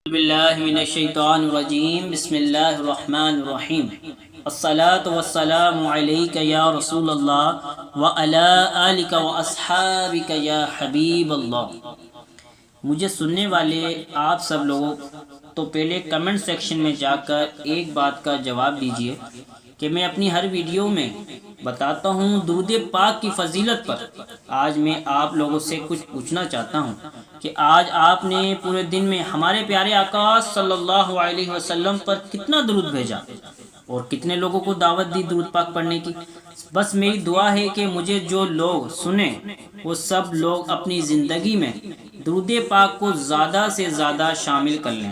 باللہ من الشیطان الرجیم بسم اللہ الرحمن الرحیم الصلاۃ والسلام علیک یا رسول اللہ وعلی آلک واصحابک یا حبیب اللہ۔ مجھے سننے والے آپ سب لوگوں تو پہلے کمنٹ سیکشن میں جا کر ایک بات کا جواب دیجئے کہ میں اپنی ہر ویڈیو میں بتاتا ہوں درود پاک کی فضیلت پر۔ آج میں آپ لوگوں سے کچھ پوچھنا چاہتا ہوں کہ آج آپ نے پورے دن میں ہمارے پیارے آقا صلی اللہ علیہ وسلم پر کتنا درود بھیجا اور کتنے لوگوں کو دعوت دی درود پاک پڑھنے کی؟ بس میری دعا ہے کہ مجھے جو لوگ سنیں وہ سب لوگ اپنی زندگی میں درود پاک کو زیادہ سے زیادہ شامل کر لیں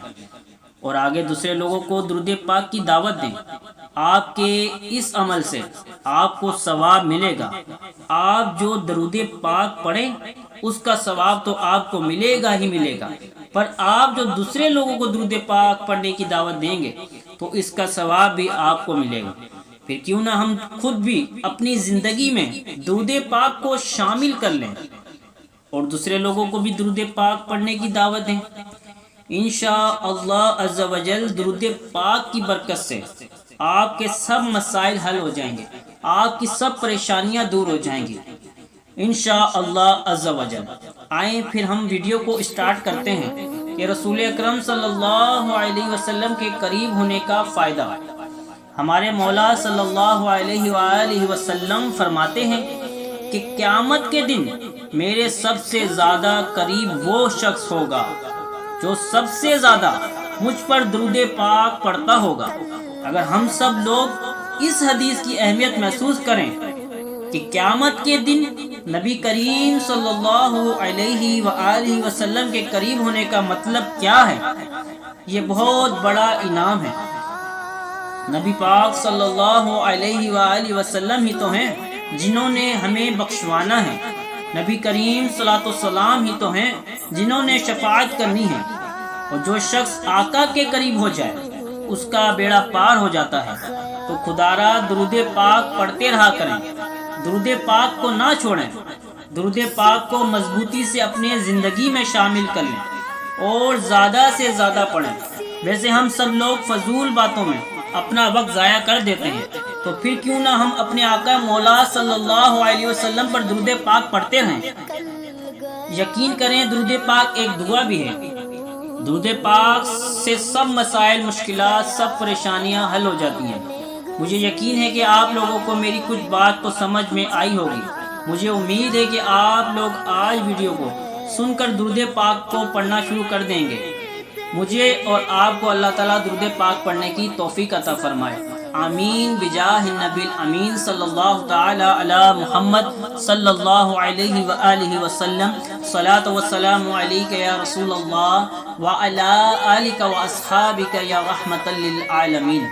اور آگے دوسرے لوگوں کو درود پاک کی دعوت دیں۔ آپ کے اس عمل سے آپ کو ثواب ملے گا۔ آپ جو درود پاک پڑھیں اس کا ثواب تو آپ کو ملے گا ہی ملے گا، پر آپ جو دوسرے لوگوں کو درود پاک پڑھنے کی دعوت دیں گے تو اس کا ثواب بھی آپ کو ملے گا۔ پھر کیوں نہ ہم خود بھی اپنی زندگی میں درود پاک کو شامل کر لیں اور دوسرے لوگوں کو بھی درود پاک پڑھنے کی دعوت دیں۔ انشاءاللہ عز و جل درود پاک کی برکت سے آپ کے سب مسائل حل ہو جائیں گے، آپ کی سب پریشانیاں دور ہو جائیں گی انشاءاللہ عز و جل۔ آئیں پھر ہم ویڈیو کو اسٹارٹ کرتے ہیں کہ رسول اکرم صلی اللہ علیہ وسلم کے قریب ہونے کا فائدہ۔ ہمارے مولا صلی اللہ علیہ وآلہ وسلم فرماتے ہیں کہ قیامت کے دن میرے سب سے زیادہ قریب وہ شخص ہوگا جو سب سے زیادہ مجھ پر درود پاک پڑھتا ہوگا۔ اگر ہم سب لوگ اس حدیث کی اہمیت محسوس کریں کہ قیامت کے دن نبی کریم صلی اللہ علیہ وآلہ وسلم کے قریب ہونے کا مطلب کیا ہے، یہ بہت بڑا انعام ہے۔ نبی پاک صلی اللہ علیہ وآلہ وسلم ہی تو ہیں جنہوں نے ہمیں بخشوانا ہے، نبی کریم صلی اللہ علیہ وسلم ہی تو ہیں جنہوں نے شفاعت کرنی ہے، اور جو شخص آقا کے قریب ہو جائے اس کا بیڑا پار ہو جاتا ہے۔ تو خدارا درود پاک پڑھتے رہا کریں، درود پاک کو نہ چھوڑیں، درود پاک کو مضبوطی سے اپنے زندگی میں شامل کر لیں اور زیادہ سے زیادہ پڑھیں۔ ویسے ہم سب لوگ فضول باتوں میں اپنا وقت ضائع کر دیتے ہیں، تو پھر کیوں نہ ہم اپنے آقا مولا صلی اللہ علیہ وسلم پر درود پاک پڑھتے رہیں۔ یقین کریں درود پاک ایک دعا بھی ہے۔ درود پاک سے سب مسائل، مشکلات، سب پریشانیاں حل ہو جاتی ہیں۔ مجھے یقین ہے کہ آپ لوگوں کو میری کچھ بات تو سمجھ میں آئی ہوگی۔ مجھے امید ہے کہ آپ لوگ آج ویڈیو کو سن کر درود پاک کو پڑھنا شروع کر دیں گے۔ مجھے اور آپ کو اللہ تعالیٰ درود پاک پڑھنے کی توفیق عطا فرمائے، آمین بجاہ النبی الامین صلی اللہ تعالی علی محمد صلی اللہ علیہ وآلہ وسلم۔ صلاۃ والسلام علیک یا رسول اللہ وعلی آلک واصحابک یا رحمۃ للعالمین۔